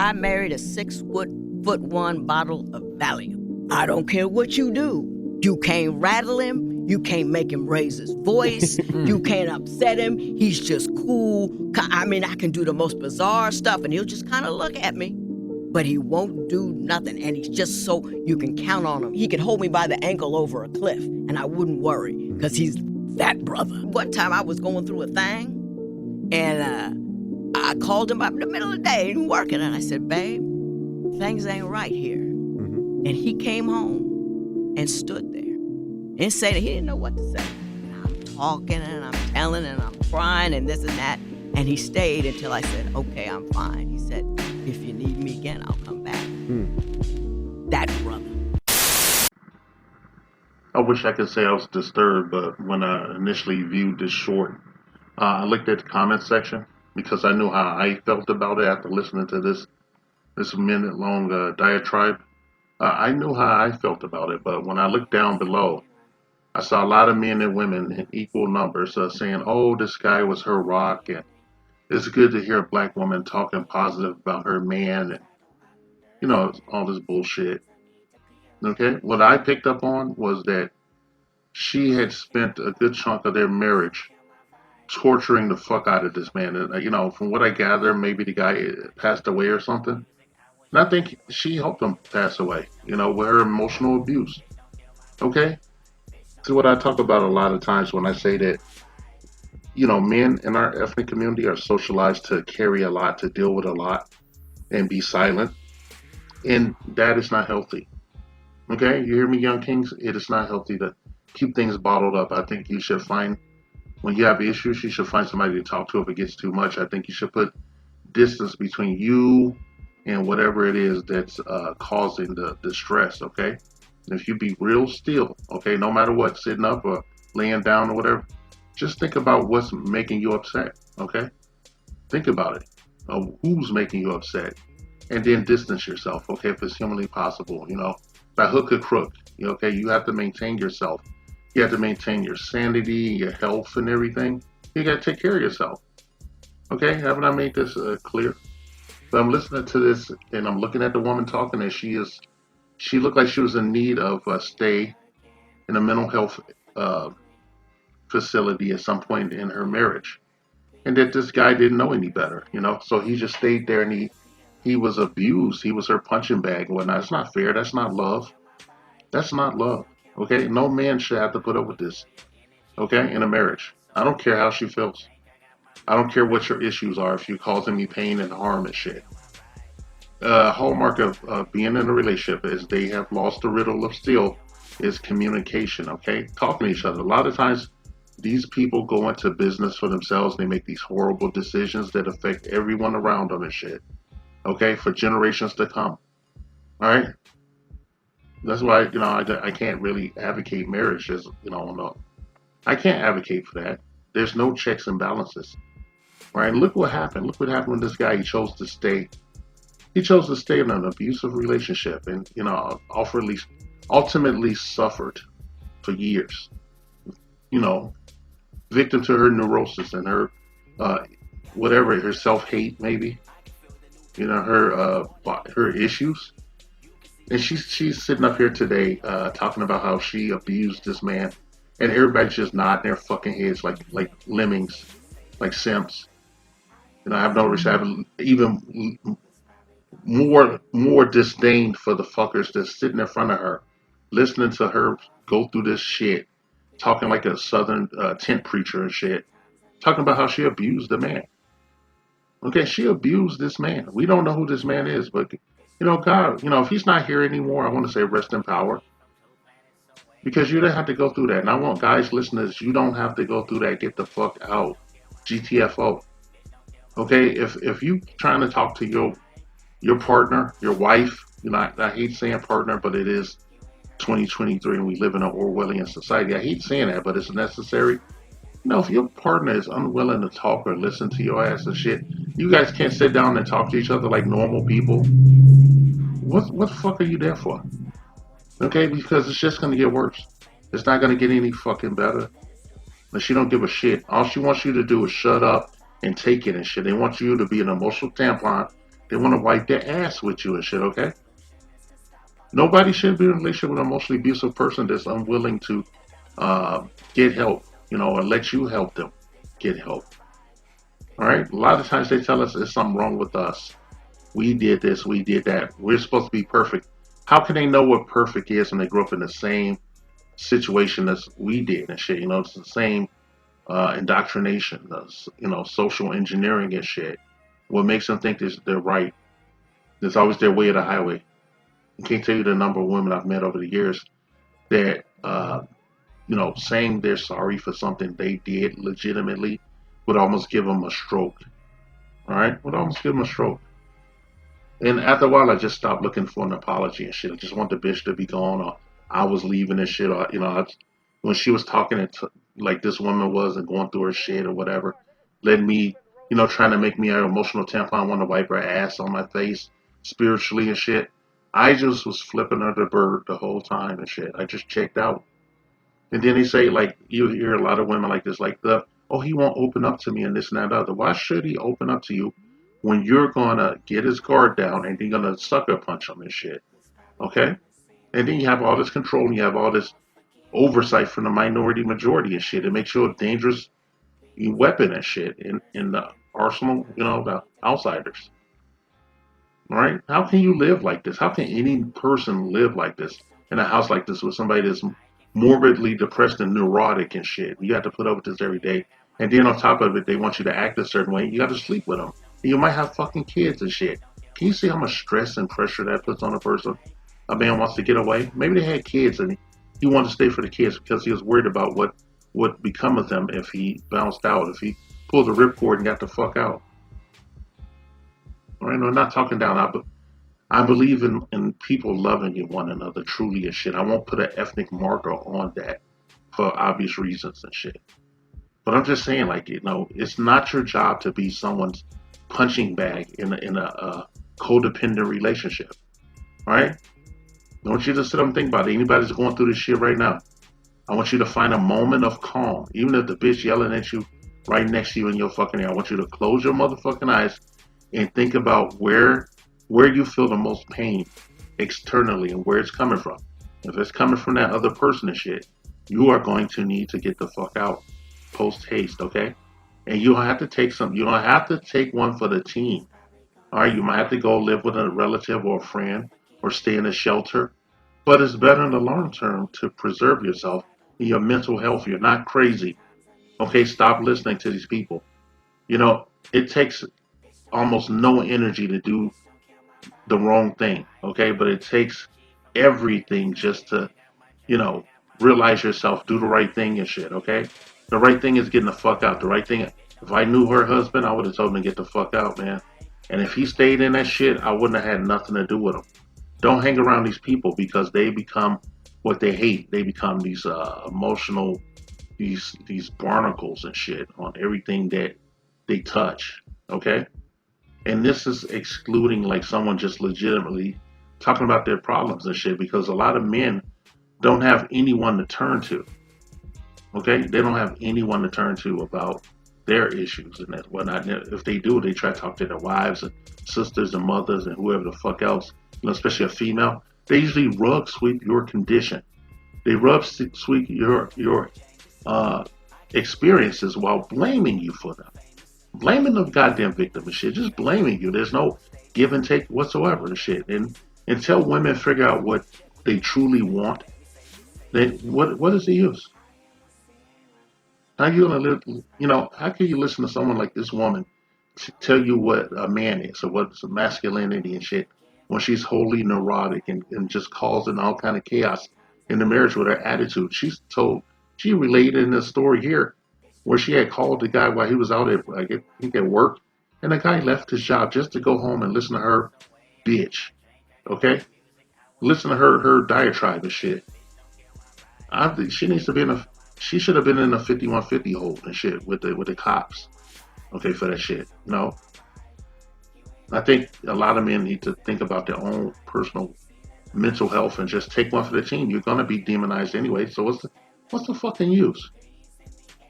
I married a 6'1" bottle of Valium. I don't care what you do. You can't rattle him. You can't make him raise his voice. You can't upset him. He's just cool. I mean, I can do the most bizarre stuff and he'll just kind of look at me. But he won't do nothing, and he's just so you can count on him. He could hold me by the ankle over a cliff, and I wouldn't worry, because he's that brother. One time I was going through a thing, and I called him up in the middle of the day, and working, and I said, babe, things ain't right here. And he came home and stood there and said he didn't know what to say. And I'm talking, and I'm telling, and I'm crying, and this and that. And he stayed until I said, okay, I'm fine. He said, if you need me again, I'll come back. That brother. I wish I could say I was disturbed, but when I initially viewed this short, I looked at the comment section because I knew how I felt about it after listening to this minute-long diatribe. I knew how I felt about it, but when I looked down below, I saw a lot of men and women in equal numbers saying, oh, this guy was her rock, and it's good to hear a black woman talking positive about her man, and all this bullshit. Okay, what I picked up on was that she had spent a good chunk of their marriage torturing the fuck out of this man. And from what I gather, maybe the guy passed away or something. And I think she helped him pass away, with her emotional abuse. Okay? So what I talk about a lot of times when I say that, men in our ethnic community are socialized to carry a lot, to deal with a lot, and be silent. And that is not healthy. Okay? You hear me, young kings? It is not healthy to keep things bottled up. I think you should when you have issues, you should find somebody to talk to if it gets too much. I think you should put distance between you and whatever it is that's causing the stress, okay? If you be real still, okay, no matter what, sitting up or laying down or whatever, just think about what's making you upset, okay? Think about it. Who's making you upset? And then distance yourself, okay, if it's humanly possible, by hook or crook, okay? You have to maintain yourself. You have to maintain your sanity, your health, and everything. You got to take care of yourself. Okay, haven't I made this clear? But I'm listening to this, and I'm looking at the woman talking, and she looked like she was in need of a stay in a mental health facility at some point in her marriage, and that this guy didn't know any better, So he just stayed there, and he was abused. He was her punching bag and whatnot. It's not fair. That's not love. That's not love. Okay, no man should have to put up with this. Okay, in a marriage. I don't care how she feels. I don't care what your issues are if you're causing me pain and harm and shit. Hallmark of being in a relationship is they have lost the riddle of steel is communication, okay? Talking to each other. A lot of times these people go into business for themselves and they make these horrible decisions that affect everyone around them and shit. Okay, for generations to come. Alright? That's why, I can't really advocate marriage as, no. I can't advocate for that. There's no checks and balances. Right? Look what happened. Look what happened with this guy. He chose to stay. He chose to stay in an abusive relationship and, ultimately suffered for years. Victim to her neurosis and her, whatever, her self-hate maybe. Her issues. And she's sitting up here today talking about how she abused this man. And everybody's just nodding their fucking heads like lemmings, like simps. I have no respect. I have even more disdain for the fuckers that's sitting in front of her, listening to her go through this shit, talking like a southern tent preacher and shit, talking about how she abused the man. Okay, she abused this man. We don't know who this man is, but God, if he's not here anymore, I want to say rest in power. Because you don't have to go through that. And I want guys listeners, you don't have to go through that. Get the fuck out. GTFO. Okay, if you trying to talk to your partner, your wife, I hate saying partner, but it is 2023 and we live in an Orwellian society. I hate saying that, but it's necessary. If your partner is unwilling to talk or listen to your ass and shit, you guys can't sit down and talk to each other like normal people. What the fuck are you there for? Okay, because it's just gonna get worse. It's not gonna get any fucking better. And she don't give a shit. All she wants you to do is shut up and take it and shit. They want you to be an emotional tampon They want to wipe their ass with you and shit, okay? Nobody should be in a relationship with an emotionally abusive person that's unwilling to get help, or let you help them get help. All right? A lot of times they tell us there's something wrong with us. We did this, we did that. We're supposed to be perfect. How can they know what perfect is when they grew up in the same situation as we did and shit? It's the same indoctrination, social engineering and shit. What makes them think they're right? There's always their way of the highway. I can't tell you the number of women I've met over the years that, saying they're sorry for something they did legitimately would almost give them a stroke. All right? Would almost give them a stroke. And after a while, I just stopped looking for an apology and shit. I just want the bitch to be gone, or I was leaving and shit. Or, when she was talking like this woman was and going through her shit or whatever, led me, trying to make me an emotional tampon, want to wipe her ass on my face spiritually and shit. I just was flipping her the bird the whole time and shit. I just checked out. And then they say, like, you hear a lot of women like this, like, oh, he won't open up to me and this and that and other. Why should he open up to you when you're going to get his guard down and you're going to sucker punch him and shit? Okay? And then you have all this control and you have all this oversight from the minority majority and shit. It makes you a dangerous weapon and shit in the arsenal, the outsiders. All right? How can you live like this? How can any person live like this in a house like this with somebody that's morbidly depressed and neurotic and shit? You have to put up with this every day. And then on top of it, they want you to act a certain way. You got to sleep with them. You might have fucking kids and shit. Can you see how much stress and pressure that puts on a person? A man wants to get away. Maybe they had kids and he wanted to stay for the kids because he was worried about what would become of them if he bounced out, if he pulled the ripcord and got the fuck out. All right, no, I'm not talking down. I believe in people loving one another truly and shit. I won't put an ethnic marker on that for obvious reasons and shit. But I'm just saying, like, it's not your job to be someone's punching bag in a codependent relationship. All right? I want you to sit up and think about it. Anybody that's going through this shit right now, I want you to find a moment of calm. Even if the bitch yelling at you right next to you in your fucking ear, I want you to close your motherfucking eyes and think about where you feel the most pain externally and where it's coming from. If it's coming from that other person and shit, you are going to need to get the fuck out post haste, okay? And you don't have to take you don't have to take one for the team. All right, you might have to go live with a relative or a friend or stay in a shelter, but it's better in the long term to preserve yourself and your mental health. You're not crazy. Okay, stop listening to these people. It takes almost no energy to do the wrong thing, okay? But it takes everything just to, you know, realize yourself, do the right thing and shit, okay? The right thing is getting the fuck out. The right thing, if I knew her husband, I would have told him to get the fuck out, man. And if he stayed in that shit, I wouldn't have had nothing to do with him. Don't hang around these people because they become what they hate. They become these emotional, these barnacles and shit on everything that they touch, okay? And this is excluding like someone just legitimately talking about their problems and shit because a lot of men don't have anyone to turn to. Okay, they don't have anyone to turn to about their issues and that whatnot. If they do, they try to talk to their wives and sisters and mothers and whoever the fuck else. Especially a female. They usually rug sweep your condition. They rub sweep your uh, experiences while blaming you for them. Blaming the goddamn victim and shit. Just blaming you. There's no give and take whatsoever and shit. And until women figure out what they truly want, then what is the use? How you gonna live? How can you listen to someone like this woman tell you what a man is or what's masculinity and shit when she's wholly neurotic and just causing all kind of chaos in the marriage with her attitude? She related in this story here where she had called the guy while he was out at I think at work, and the guy left his job just to go home and listen to her bitch. Okay, listen to her diatribe and shit. I think she needs to be in a. She should have been in a 5150 hole and shit with the cops. Okay, for that shit. I think a lot of men need to think about their own personal mental health and just take one for the team. You're gonna be demonized anyway, so what's the fucking use?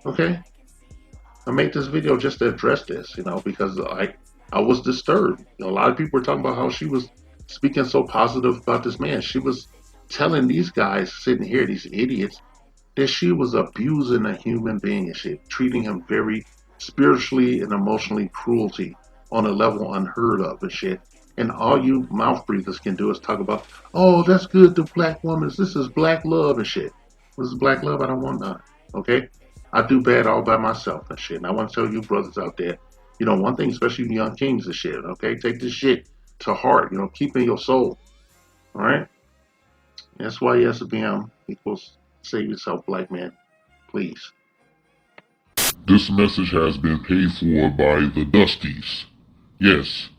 Okay, I made this video just to address this, because I was disturbed. A lot of people were talking about how she was speaking so positive about this man. She was telling these guys sitting here, these idiots, that she was abusing a human being and shit, treating him very spiritually and emotionally cruelty on a level unheard of and shit. And all you mouth breathers can do is talk about, oh, that's good to black women. This is black love and shit. This is black love. I don't want none. Okay? I do bad all by myself and shit. And I want to tell you brothers out there, one thing, especially you young kings and shit, okay? Take this shit to heart, keep in your soul. All right? That's why SBM equals save yourself, black man. Please. This message has been paid for by the Dusties. Yes,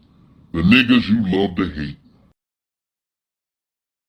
the niggas you love to hate.